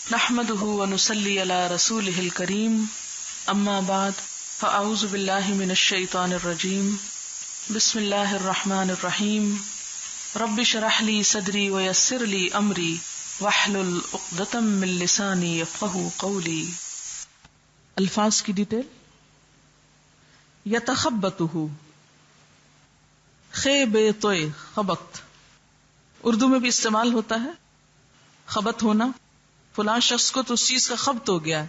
نحمده ونصلي على رسوله الكريم اما بعد فاعوذ بالله من الشيطان الرجيم بسم الله الرحمن الرحيم رب اشرح لي صدري ويسر لي امري واحلل عقدة من لساني يفقهوا قولي. الفاظ کی ڈیٹیل. یتخبطہ خے بے توئے خبط اردو میں بھی استعمال ہوتا ہے. خبط ہونا، فلاں شخص کو تو اس چیز کا خبط ہو گیا.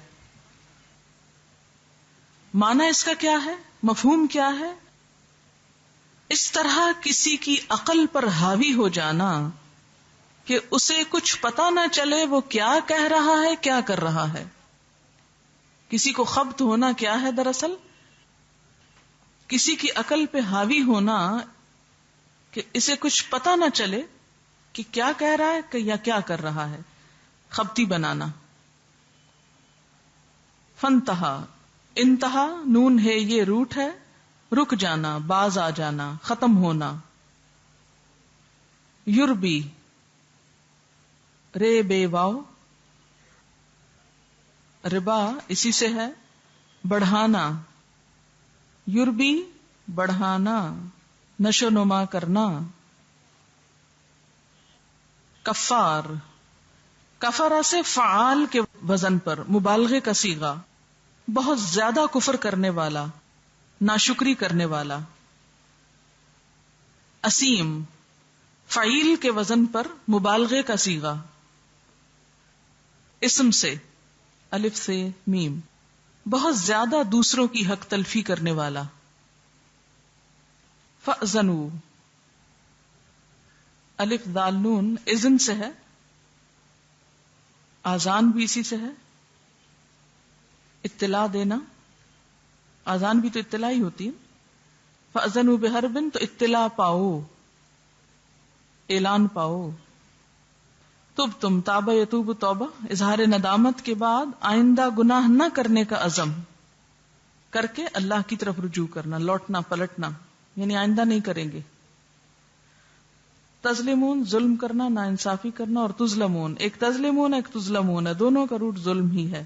معنی اس کا کیا ہے، مفہوم کیا ہے؟ اس طرح کسی کی عقل پر حاوی ہو جانا کہ اسے کچھ پتا نہ چلے وہ کیا کہہ رہا ہے، کیا کر رہا ہے. کسی کو خبط ہونا کیا ہے؟ دراصل کسی کی عقل پہ حاوی ہونا کہ اسے کچھ پتا نہ چلے کہ کیا کہہ رہا ہے یا کیا کر رہا ہے. خبطی بنانا. فنتہا، انتہا نون ہے یہ روٹ ہے، رک جانا، باز آ جانا، ختم ہونا. یربی رے بے واو، ربا اسی سے ہے، بڑھانا. یربی بڑھانا، نشو نما کرنا. کفار، کفارہ سے فعال کے وزن پر، مبالغے کا صیغہ، بہت زیادہ کفر کرنے والا، ناشکری کرنے والا. اسیم، فعیل کے وزن پر، مبالغے کا صیغہ، اسم سے، الف سے میم، بہت زیادہ دوسروں کی حق تلفی کرنے والا. فأذنوا، الف دال نون اذن سے ہے، آذان بھی اسی سے ہے، اطلاع دینا. آذان بھی تو اطلاع ہی ہوتی ہے. فأذنوا بحرب تو اطلاع پاؤ، اعلان پاؤ. تب تم، تابہ یتوب توبہ، اظہار ندامت کے بعد آئندہ گناہ نہ کرنے کا عزم کر کے اللہ کی طرف رجوع کرنا، لوٹنا پلٹنا، یعنی آئندہ نہیں کریں گے. تظلمون ظلم کرنا، ناانصافی کرنا، اور تظلمون، ایک تظلمون ایک تظلمون ہے، دونوں کا روٹ ظلم ہی ہے.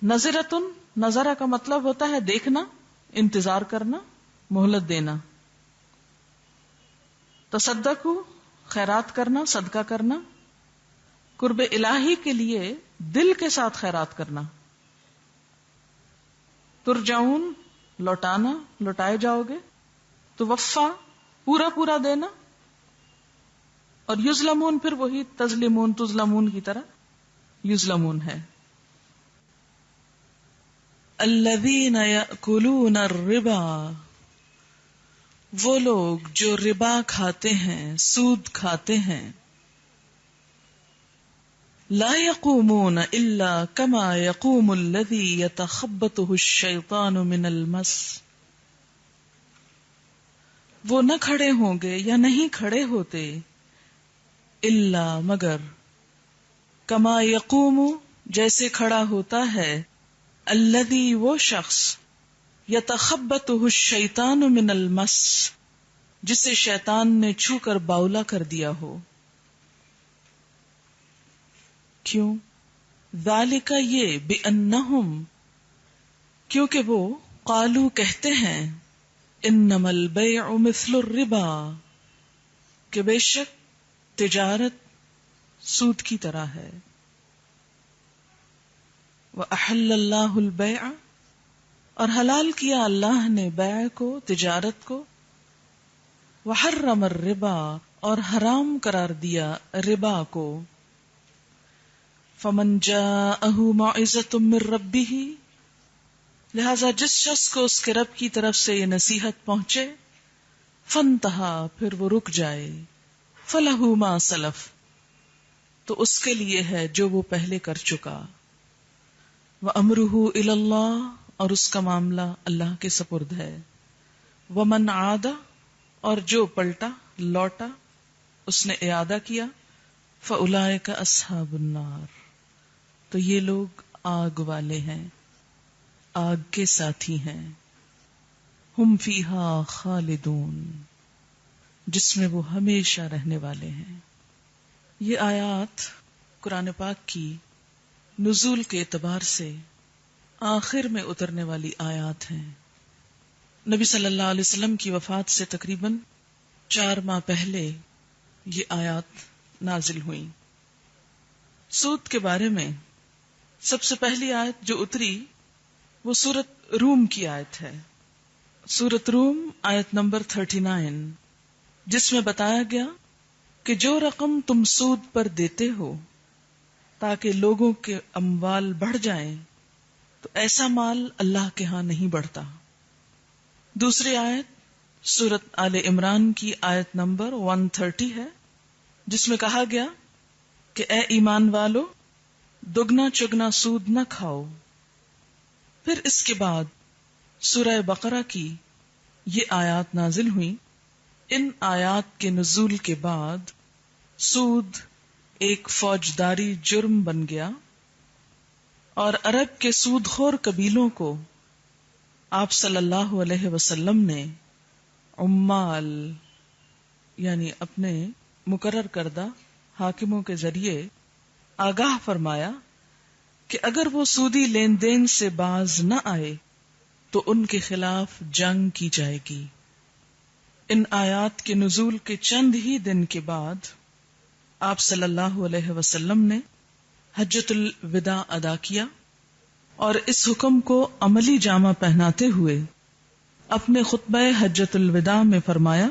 نظرتن، نظرہ کا مطلب ہوتا ہے دیکھنا، انتظار کرنا، مہلت دینا. تصدقو خیرات کرنا، صدقہ کرنا، قرب الہی کے لیے دل کے ساتھ خیرات کرنا. ترجعون لوٹانا، لوٹائے جاؤ گے. توفا پورا پورا دینا. اور یظلمون پھر وہی تظلمون تظلمون کی طرح یظلمون ہے. الذین یأکلون الربا، وہ لوگ جو ربا کھاتے ہیں، سود کھاتے ہیں. لا یقومون الا کما یقوم الذی یتخبطہ الشیطان من المس، وہ نہ کھڑے ہوں گے یا نہیں کھڑے ہوتے، الا مگر، کما یقوم جیسے کھڑا ہوتا ہے، الذی وہ شخص، یتخبطہ الشیطان من المس جسے شیطان نے چھو کر باولا کر دیا ہو. کیوں؟ ذالک یہ، بانہم کیونکہ وہ، قالو کہتے ہیں، انما البیع مثل الربا کہ بے شک تجارت سود کی طرح ہے. وَأَحَلَّ اللَّهُ الْبَيْعَ اور حلال کیا اللہ نے بیع کو، تجارت کو. وَحَرَّمَ الرِّبَا اور حرام قرار دیا ربا کو. فَمَنْ جَاءَهُ مَوْعِظَةٌ مِّن رَبِّهِ لہذا جس شخص کو اس کے رب کی طرف سے یہ نصیحت پہنچے، فَانْتَہَا پھر وہ رک جائے، فَلَهُ مَا سَلَف تو اس کے لیے ہے جو وہ پہلے کر چکا. وَأَمْرُهُ إِلَى اللَّهِ اور اس کا معاملہ اللہ کے سپرد ہے. وَمَنْ عَادَ اور جو پلٹا، لوٹا، اس نے اعادہ کیا، فَأُولَئِكَ أَصْحَابُ النَّارِ تو یہ لوگ آگ والے ہیں، آگ کے ساتھی ہیں. ہم فیہا خالدون جس میں وہ ہمیشہ رہنے والے ہیں. یہ آیات قرآن پاک کی نزول کے اعتبار سے آخر میں اترنے والی آیات ہیں. نبی صلی اللہ علیہ وسلم کی وفات سے تقریباً 4 ماہ پہلے یہ آیات نازل ہوئیں. سود کے بارے میں سب سے پہلی آیت جو اتری وہ سورت روم کی آیت ہے. سورت روم آیت نمبر 39، جس میں بتایا گیا کہ جو رقم تم سود پر دیتے ہو تاکہ لوگوں کے اموال بڑھ جائیں تو ایسا مال اللہ کے ہاں نہیں بڑھتا. دوسری آیت سورت آل عمران کی آیت نمبر 130 ہے، جس میں کہا گیا کہ اے ایمان والو دگنا چگنا سود نہ کھاؤ. پھر اس کے بعد سورہ بقرہ کی یہ آیات نازل ہوئی. ان آیات کے نزول کے بعد سود ایک فوجداری جرم بن گیا اور عرب کے سود خور قبیلوں کو آپ صلی اللہ علیہ وسلم نے عمال یعنی اپنے مقرر کردہ حاکموں کے ذریعے آگاہ فرمایا کہ اگر وہ سودی لین دین سے باز نہ آئے تو ان کے خلاف جنگ کی جائے گی. ان آیات کے نزول کے چند ہی دن کے بعد آپ صلی اللہ علیہ وسلم نے حجۃ الوداع ادا کیا اور اس حکم کو عملی جامہ پہناتے ہوئے اپنے خطبہ حجۃ الوداع میں فرمایا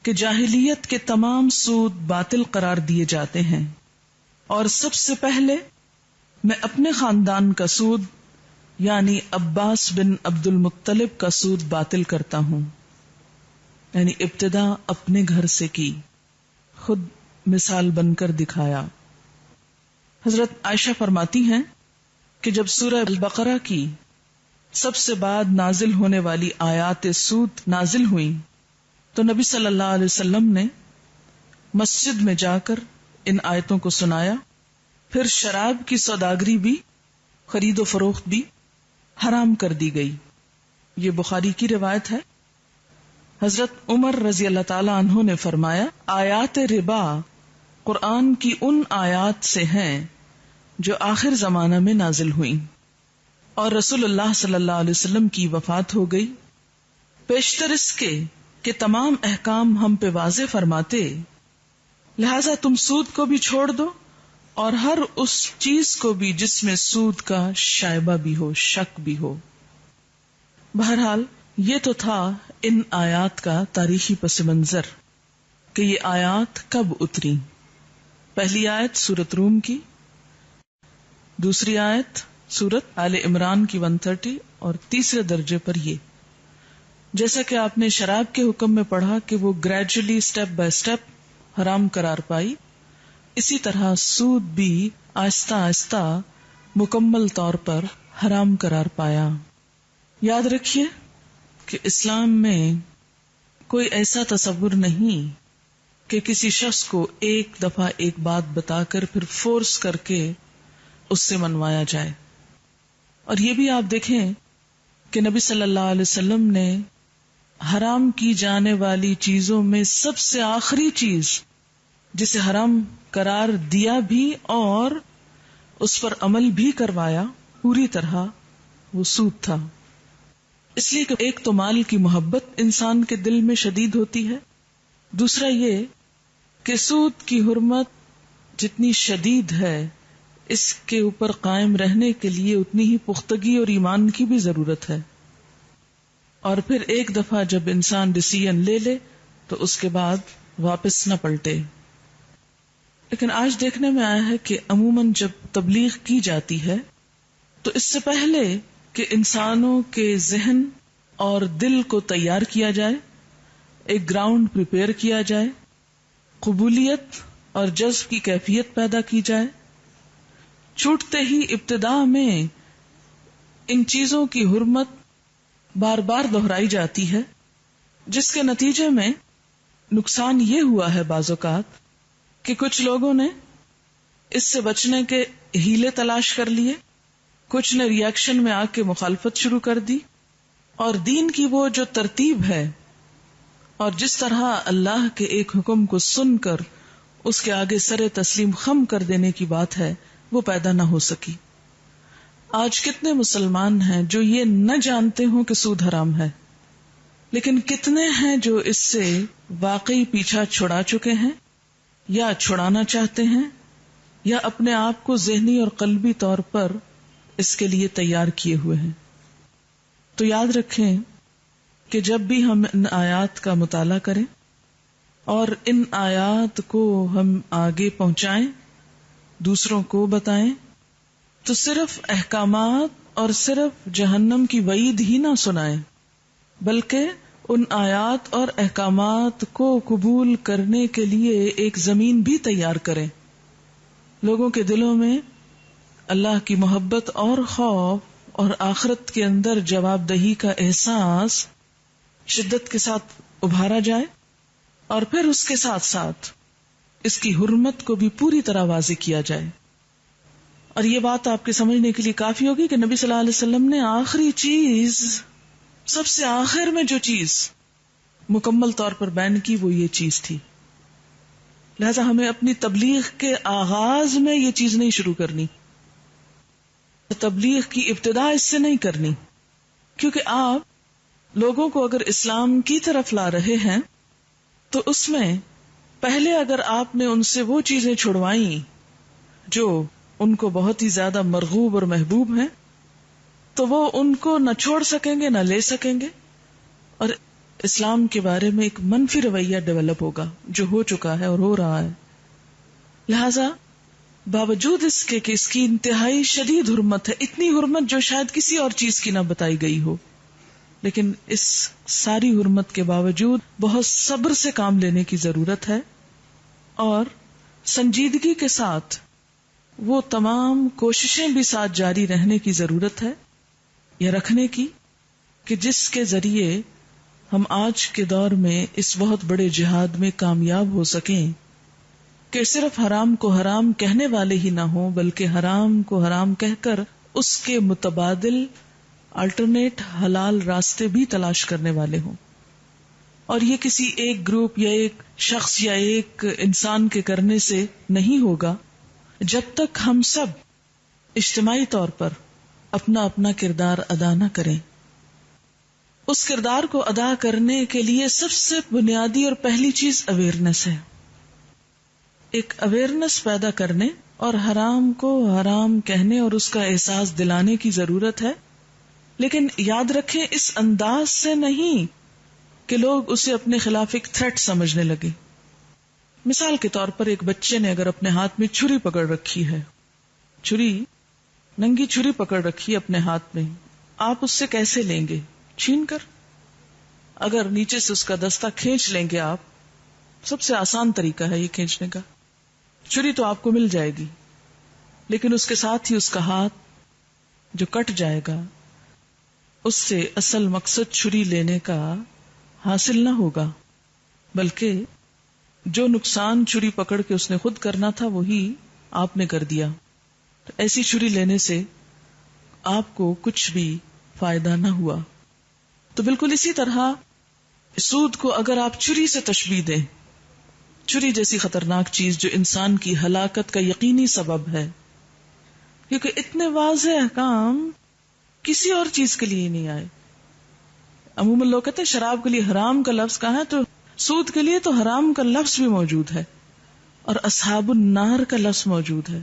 کہ جاہلیت کے تمام سود باطل قرار دیے جاتے ہیں اور سب سے پہلے میں اپنے خاندان کا سود یعنی عباس بن عبد المطلب کا سود باطل کرتا ہوں. یعنی ابتدا اپنے گھر سے کی، خود مثال بن کر دکھایا. حضرت عائشہ فرماتی ہیں کہ جب سورہ البقرہ کی سب سے بعد نازل ہونے والی آیات سود نازل ہوئیں تو نبی صلی اللہ علیہ وسلم نے مسجد میں جا کر ان آیتوں کو سنایا. پھر شراب کی سوداگری بھی، خرید و فروخت بھی حرام کر دی گئی. یہ بخاری کی روایت ہے. حضرت عمر رضی اللہ تعالی عنہ نے فرمایا آیات ربا قرآن کی ان آیات سے ہیں جو آخر زمانہ میں نازل ہوئیں اور رسول اللہ صلی اللہ علیہ وسلم کی وفات ہو گئی. پیشتر اس کے کہ تمام احکام ہم پہ واضح فرماتے، لہذا تم سود کو بھی چھوڑ دو اور ہر اس چیز کو بھی جس میں سود کا شائبہ بھی ہو، شک بھی ہو. بہرحال یہ تو تھا ان آیات کا تاریخی پس منظر کہ یہ آیات کب اتری. پہلی آیت سورت روم کی، دوسری آیت سورت آل عمران کی 130 اور تیسرے درجے پر یہ. جیسا کہ آپ نے شراب کے حکم میں پڑھا کہ وہ گریجولی سٹیپ بائی سٹیپ حرام قرار پائی، اسی طرح سود بھی آہستہ آہستہ مکمل طور پر حرام قرار پایا. یاد رکھیے کہ اسلام میں کوئی ایسا تصور نہیں کہ کسی شخص کو ایک دفعہ ایک بات بتا کر پھر فورس کر کے اس سے منوایا جائے. اور یہ بھی آپ دیکھیں کہ نبی صلی اللہ علیہ وسلم نے حرام کی جانے والی چیزوں میں سب سے آخری چیز جسے حرام قرار دیا بھی اور اس پر عمل بھی کروایا پوری طرح، وہ سود تھا. اس لیے کہ ایک تو مال کی محبت انسان کے دل میں شدید ہوتی ہے، دوسرا یہ کہ سود کی حرمت جتنی شدید ہے اس کے اوپر قائم رہنے کے لیے اتنی ہی پختگی اور ایمان کی بھی ضرورت ہے. اور پھر ایک دفعہ جب انسان ڈیسیژن لے لے تو اس کے بعد واپس نہ پلٹے. لیکن آج دیکھنے میں آیا ہے کہ عموماً جب تبلیغ کی جاتی ہے تو اس سے پہلے کہ انسانوں کے ذہن اور دل کو تیار کیا جائے، ایک گراؤنڈ پریپئر کیا جائے، قبولیت اور جذب کی کیفیت پیدا کی جائے، چھوٹتے ہی ابتدا میں ان چیزوں کی حرمت بار بار دہرائی جاتی ہے، جس کے نتیجے میں نقصان یہ ہوا ہے بعض اوقات کہ کچھ لوگوں نے اس سے بچنے کے ہیلے تلاش کر لیے، کچھ نے ری ایکشن میں آ کے مخالفت شروع کر دی، اور دین کی وہ جو ترتیب ہے اور جس طرح اللہ کے ایک حکم کو سن کر اس کے آگے سر تسلیم خم کر دینے کی بات ہے وہ پیدا نہ ہو سکی. آج کتنے مسلمان ہیں جو یہ نہ جانتے ہوں کہ سود حرام ہے، لیکن کتنے ہیں جو اس سے واقعی پیچھا چھڑا چکے ہیں یا چھڑانا چاہتے ہیں یا اپنے آپ کو ذہنی اور قلبی طور پر اس کے لیے تیار کیے ہوئے ہیں. تو یاد رکھیں کہ جب بھی ہم ان آیات کا مطالعہ کریں اور ان آیات کو ہم آگے پہنچائیں، دوسروں کو بتائیں، تو صرف احکامات اور صرف جہنم کی وعید ہی نہ سنائیں، بلکہ ان آیات اور احکامات کو قبول کرنے کے لیے ایک زمین بھی تیار کریں. لوگوں کے دلوں میں اللہ کی محبت اور خوف اور آخرت کے اندر جواب دہی کا احساس شدت کے ساتھ ابھارا جائے، اور پھر اس کے ساتھ ساتھ اس کی حرمت کو بھی پوری طرح واضح کیا جائے. اور یہ بات آپ کے سمجھنے کے لیے کافی ہوگی کہ نبی صلی اللہ علیہ وسلم نے آخری چیز، سب سے آخر میں جو چیز مکمل طور پر بیان کی وہ یہ چیز تھی. لہذا ہمیں اپنی تبلیغ کے آغاز میں یہ چیز نہیں شروع کرنی، تبلیغ کی ابتدا اس سے نہیں کرنی، کیونکہ آپ لوگوں کو اگر اسلام کی طرف لا رہے ہیں تو اس میں پہلے اگر آپ نے ان سے وہ چیزیں چھڑوائیں جو ان کو بہت ہی زیادہ مرغوب اور محبوب ہیں، تو وہ ان کو نہ چھوڑ سکیں گے نہ لے سکیں گے، اور اسلام کے بارے میں ایک منفی رویہ ڈیولپ ہوگا جو ہو چکا ہے اور ہو رہا ہے. لہذا باوجود اس کے کہ اس کی انتہائی شدید حرمت ہے، اتنی حرمت جو شاید کسی اور چیز کی نہ بتائی گئی ہو، لیکن اس ساری حرمت کے باوجود بہت صبر سے کام لینے کی ضرورت ہے، اور سنجیدگی کے ساتھ وہ تمام کوششیں بھی ساتھ جاری رہنے کی ضرورت ہے، یا رکھنے کی، کہ جس کے ذریعے ہم آج کے دور میں اس بہت بڑے جہاد میں کامیاب ہو سکیں کہ صرف حرام کو حرام کہنے والے ہی نہ ہوں، بلکہ حرام کو حرام کہہ کر اس کے متبادل الٹرنیٹ حلال راستے بھی تلاش کرنے والے ہوں. اور یہ کسی ایک گروپ یا ایک شخص یا ایک انسان کے کرنے سے نہیں ہوگا جب تک ہم سب اجتماعی طور پر اپنا اپنا کردار ادا نہ کریں. اس کردار کو ادا کرنے کے لیے سب سے بنیادی اور پہلی چیز اویئرنیس ہے. ایک اویئرنیس پیدا کرنے اور حرام کو حرام کہنے اور اس کا احساس دلانے کی ضرورت ہے، لیکن یاد رکھیں اس انداز سے نہیں کہ لوگ اسے اپنے خلاف ایک تھریٹ سمجھنے لگے. مثال کے طور پر ایک بچے نے اگر اپنے ہاتھ میں چھری پکڑ رکھی ہے، ننگی چھری پکڑ رکھی اپنے ہاتھ میں، آپ اس سے کیسے لیں گے؟ چھین کر. اگر نیچے سے اس کا دستہ کھینچ لیں گے آپ، سب سے آسان طریقہ ہے یہ کھینچنے کا، چھری تو آپ کو مل جائے گی، لیکن اس کے ساتھ ہی اس کا ہاتھ جو کٹ جائے گا، اس سے اصل مقصد چھری لینے کا حاصل نہ ہوگا، بلکہ جو نقصان چھری پکڑ کے اس نے خود کرنا تھا وہی آپ نے کر دیا. تو ایسی چھری لینے سے آپ کو کچھ بھی فائدہ نہ ہوا. تو بالکل اسی طرح سود کو اگر آپ چھری سے تشبیہ دیں، چھری جیسی خطرناک چیز جو انسان کی ہلاکت کا یقینی سبب ہے، کیونکہ اتنے واضح احکام کسی اور چیز کے لیے نہیں آئے. عموماً لوگ کہتے ہیں شراب کے لیے حرام کا لفظ کہاں ہے، تو سود کے لیے تو حرام کا لفظ بھی موجود ہے، اور اصحاب النار کا لفظ موجود ہے،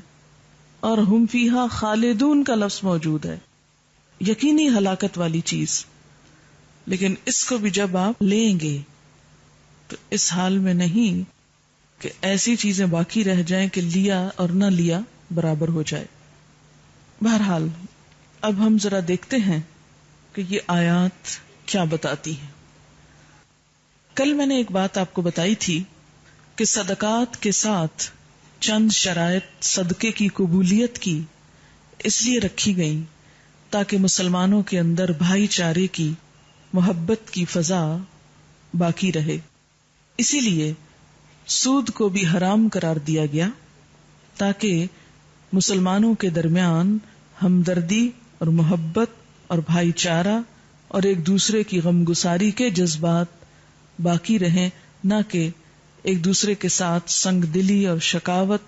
اور ہم فیہا خالدون کا لفظ موجود ہے، یقینی ہلاکت والی چیز. لیکن اس کو بھی جب آپ لیں گے تو اس حال میں نہیں کہ ایسی چیزیں باقی رہ جائیں کہ لیا اور نہ لیا برابر ہو جائے. بہرحال اب ہم ذرا دیکھتے ہیں کہ یہ آیات کیا بتاتی ہیں. کل میں نے ایک بات آپ کو بتائی تھی کہ صدقات کے ساتھ چند شرائط صدقے کی قبولیت کی اس لیے رکھی گئیں تاکہ مسلمانوں کے اندر بھائی چارے کی، محبت کی فضا باقی رہے. اسی لیے سود کو بھی حرام قرار دیا گیا تاکہ مسلمانوں کے درمیان ہمدردی اور محبت اور بھائی چارہ اور ایک دوسرے کی غمگساری کے جذبات باقی رہیں، نہ کہ ایک دوسرے کے ساتھ سنگ دلی اور شکاوت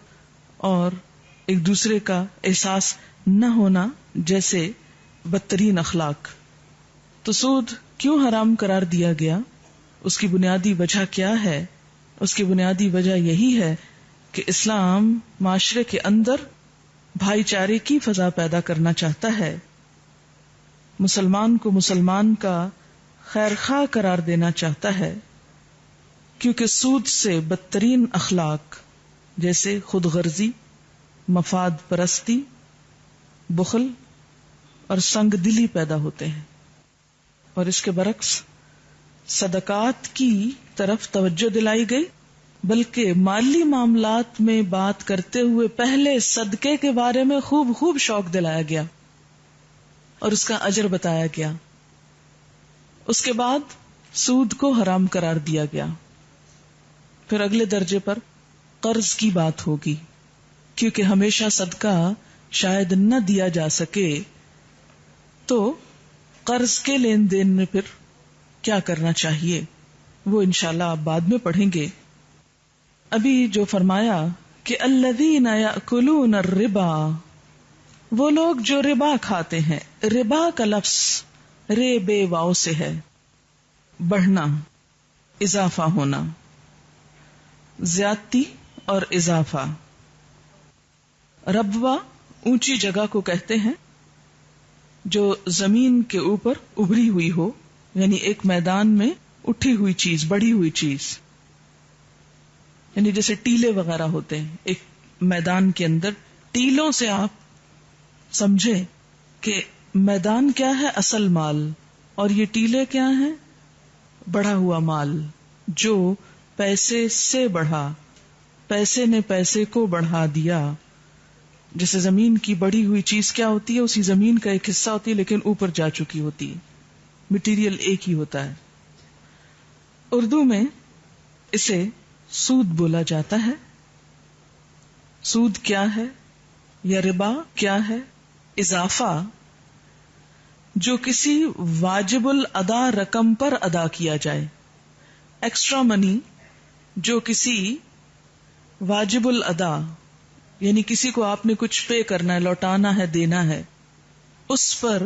اور ایک دوسرے کا احساس نہ ہونا جیسے بدترین اخلاق. تو سود کیوں حرام قرار دیا گیا؟ اس کی بنیادی وجہ کیا ہے؟ اس کی بنیادی وجہ یہی ہے کہ اسلام معاشرے کے اندر بھائی چارے کی فضا پیدا کرنا چاہتا ہے، مسلمان کو مسلمان کا خیر خواہ قرار دینا چاہتا ہے، کیونکہ سود سے بدترین اخلاق جیسے خود غرضی، مفاد پرستی، بخل اور سنگ دلی پیدا ہوتے ہیں. اور اس کے برعکس صدقات کی طرف توجہ دلائی گئی، بلکہ مالی معاملات میں بات کرتے ہوئے پہلے صدقے کے بارے میں خوب شوق دلایا گیا اور اس کا اجر بتایا گیا. اس کے بعد سود کو حرام قرار دیا گیا. پھر اگلے درجے پر قرض کی بات ہوگی، کیونکہ ہمیشہ صدقہ شاید نہ دیا جا سکے، تو قرض کے لین دین میں پھر کیا کرنا چاہیے وہ انشاءاللہ آپ بعد میں پڑھیں گے. ابھی جو فرمایا کہ الذین یأکلون الربا، وہ لوگ جو ربا کھاتے ہیں. ربا کا لفظ رے بے واو سے ہے، بڑھنا، اضافہ ہونا، زیادتی اور اضافہ. ربوہ اونچی جگہ کو کہتے ہیں جو زمین کے اوپر ابھری ہوئی ہو، یعنی ایک میدان میں اٹھی ہوئی چیز، بڑھی ہوئی چیز، یعنی جیسے ٹیلے وغیرہ ہوتے ہیں ایک میدان کے اندر. ٹیلوں سے آپ سمجھے کہ میدان کیا ہے؟ اصل مال. اور یہ ٹیلے کیا ہیں؟ بڑھا ہوا مال، جو پیسے سے بڑھا، پیسے نے پیسے کو بڑھا دیا. جیسے زمین کی بڑھی ہوئی چیز کیا ہوتی ہے؟ اسی زمین کا ایک حصہ ہوتی ہے لیکن اوپر جا چکی ہوتی ہے، مٹیریل ایک ہی ہوتا ہے. اردو میں اسے سود بولا جاتا ہے. سود کیا ہے یا ربا کیا ہے؟ اضافہ جو کسی واجب الادا رقم پر ادا کیا جائے. ایکسٹرا منی جو کسی واجب الادا، یعنی کسی کو آپ نے کچھ پے کرنا ہے، لوٹانا ہے، دینا ہے، اس پر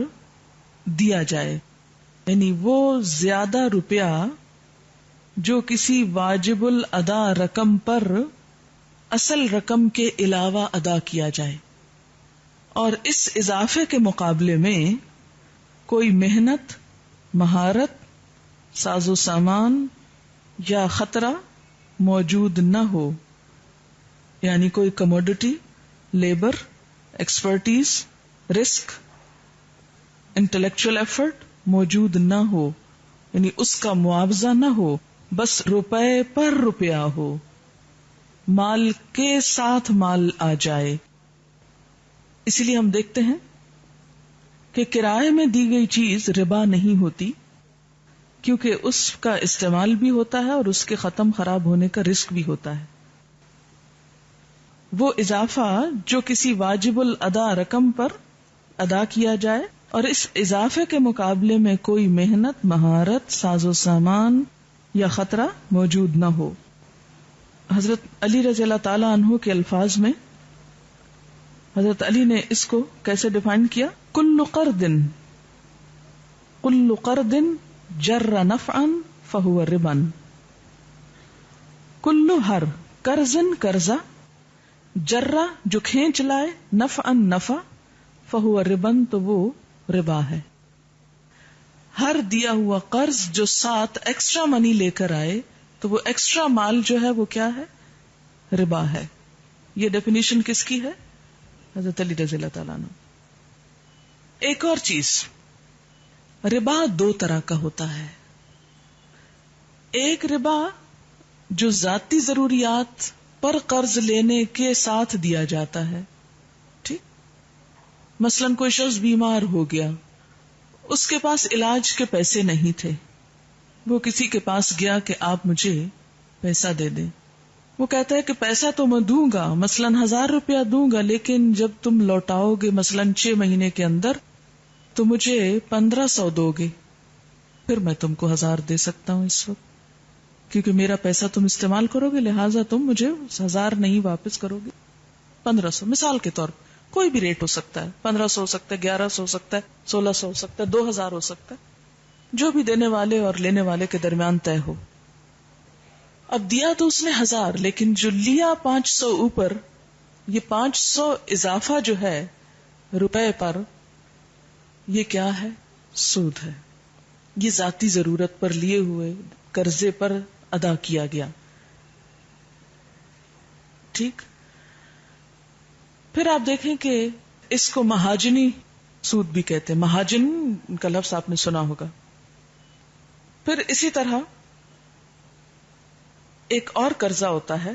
دیا جائے. یعنی وہ زیادہ روپیہ جو کسی واجب الادا رقم پر اصل رقم کے علاوہ ادا کیا جائے، اور اس اضافے کے مقابلے میں کوئی محنت، مہارت، ساز و سامان یا خطرہ موجود نہ ہو. یعنی کوئی commodity, labour, expertise, risk, intellectual effort موجود نہ ہو، یعنی اس کا معاوضہ نہ ہو، بس روپے پر روپیہ ہو، مال کے ساتھ مال آ جائے. اسی لیے ہم دیکھتے ہیں کہ کرائے میں دی گئی چیز ربا نہیں ہوتی، کیونکہ اس کا استعمال بھی ہوتا ہے اور اس کے ختم خراب ہونے کا رسک بھی ہوتا ہے. وہ اضافہ جو کسی واجب الادا رقم پر ادا کیا جائے اور اس اضافے کے مقابلے میں کوئی محنت، مہارت، ساز و سامان یا خطرہ موجود نہ ہو. حضرت علی رضی اللہ تعالی عنہ کے الفاظ میں حضرت علی نے اس کو کیسے ڈیفائن کیا؟ کل قرض جر نفعا فہو ربا. کل ہر قرض قرضہ، جرہ جو کھینچ لائے، نفعا نفع، فہو ربا تو وہ ربا ہے. ہر دیا ہوا قرض جو ساتھ ایکسٹرا منی لے کر آئے تو وہ ایکسٹرا مال جو ہے وہ کیا ہے؟ ربا ہے. یہ ڈیفینیشن کس کی ہے؟ حضرت علی رضی اللہ تعالیٰ عنہ. ایک اور چیز، ربا دو طرح کا ہوتا ہے. ایک ربا جو ذاتی ضروریات پر قرض لینے کے ساتھ دیا جاتا ہے. ٹھیک، مثلا کوئی شخص بیمار ہو گیا، اس کے پاس علاج کے پیسے نہیں تھے، وہ کسی کے پاس گیا کہ آپ مجھے پیسہ دے دیں. وہ کہتا ہے کہ پیسہ تو میں دوں گا، مثلا 1000 روپیہ دوں گا، لیکن جب تم لوٹاؤ گے مثلا 6 مہینے کے اندر تو مجھے 1500 دو گے، پھر میں تم کو 1000 دے سکتا ہوں اس وقت. کیونکہ میرا پیسہ تم استعمال کرو گے لہٰذا تم مجھے 1000 نہیں واپس کرو گے، 1500 مثال کے طور پر، کوئی بھی ریٹ ہو سکتا ہے، 1500 ہو سکتا ہے، 1100 ہو سکتا ہے، 1600 ہو سکتا ہے، 2000 ہو سکتا ہے، جو بھی دینے والے اور لینے والے کے درمیان طے ہو۔ اب دیا تو اس نے 1000، لیکن جو لیا 500 اوپر، یہ 500 اضافہ جو ہے روپے پر، یہ کیا ہے؟ سود ہے۔ یہ ذاتی ضرورت پر لیے ہوئے قرضے پر ادا کیا گیا۔ ٹھیک، پھر آپ دیکھیں کہ اس کو مہاجنی سود بھی کہتے ہیں، مہاجن کا لفظ آپ نے سنا ہوگا۔ پھر اسی طرح ایک اور قرضہ ہوتا ہے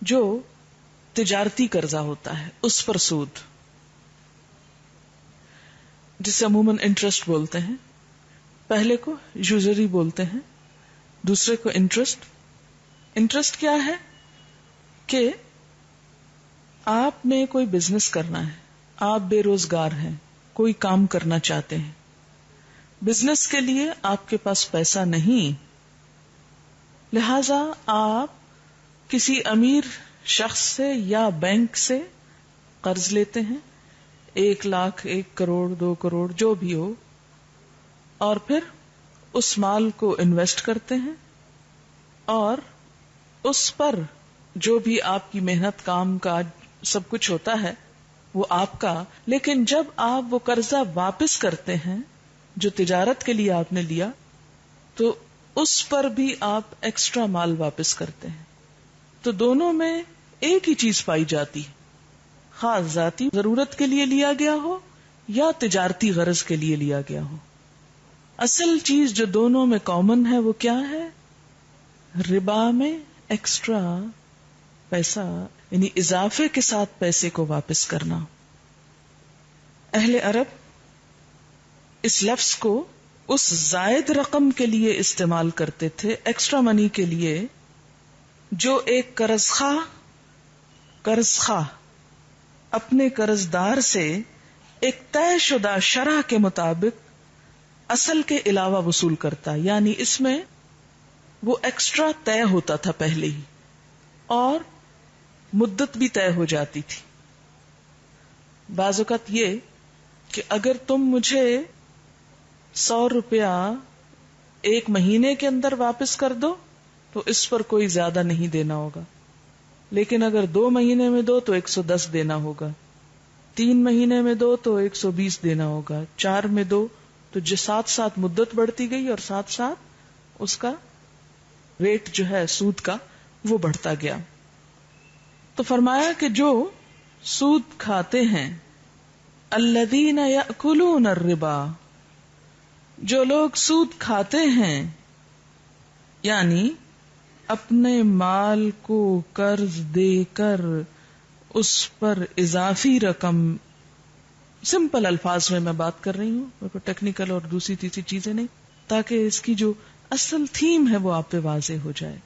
جو تجارتی قرضہ ہوتا ہے، اس پر سود، جسے عموماً انٹرسٹ بولتے ہیں۔ پہلے کو یوزری بولتے ہیں، دوسرے کو انٹرسٹ۔ انٹرسٹ کیا ہے کہ آپ نے کوئی بزنس کرنا ہے، آپ بے روزگار ہیں، کوئی کام کرنا چاہتے ہیں، بزنس کے لیے آپ کے پاس پیسہ نہیں، لہذا آپ کسی امیر شخص سے یا بینک سے قرض لیتے ہیں، 1 لاکھ، 1 کروڑ، 2 کروڑ، جو بھی ہو، اور پھر اس مال کو انویسٹ کرتے ہیں، اور اس پر جو بھی آپ کی محنت، کام کاج سب کچھ ہوتا ہے وہ آپ کا، لیکن جب آپ وہ قرضہ واپس کرتے ہیں جو تجارت کے لیے آپ نے لیا، تو اس پر بھی آپ ایکسٹرا مال واپس کرتے ہیں۔ تو دونوں میں ایک ہی چیز پائی جاتی ہے، خاص ذاتی ضرورت کے لیے لیا گیا ہو یا تجارتی غرض کے لیے لیا گیا ہو۔ اصل چیز جو دونوں میں کامن ہے وہ کیا ہے؟ ربا میں ایکسٹرا پیسہ، یعنی اضافے کے ساتھ پیسے کو واپس کرنا۔ اہل عرب اس لفظ کو اس زائد رقم کے لیے استعمال کرتے تھے، ایکسٹرا منی کے لیے، جو ایک قرض خواہ اپنے قرض دار سے ایک طے شدہ شرح کے مطابق اصل کے علاوہ وصول کرتا، یعنی اس میں وہ ایکسٹرا طے ہوتا تھا پہلے ہی، اور مدت بھی طے ہو جاتی تھی۔ بعض اوقات یہ کہ اگر تم مجھے 100 روپیہ 1 مہینے کے اندر واپس کر دو تو اس پر کوئی زیادہ نہیں دینا ہوگا، لیکن اگر 2 مہینے میں دو تو 110 دینا ہوگا، 3 مہینے میں دو تو 120 دینا ہوگا، 4 میں دو تو جو ساتھ مدت بڑھتی گئی اور ساتھ اس کا ریٹ جو ہے سود کا وہ بڑھتا گیا۔ تو فرمایا کہ جو سود کھاتے ہیں، الذین یأکلون الربا، جو لوگ سود کھاتے ہیں، یعنی اپنے مال کو قرض دے کر اس پر اضافی رقم، سمپل الفاظ میں بات کر رہی ہوں، کوئی ٹیکنیکل اور دوسری تیسری چیزیں نہیں، تاکہ اس کی جو اصل تھیم ہے وہ آپ پہ واضح ہو جائے۔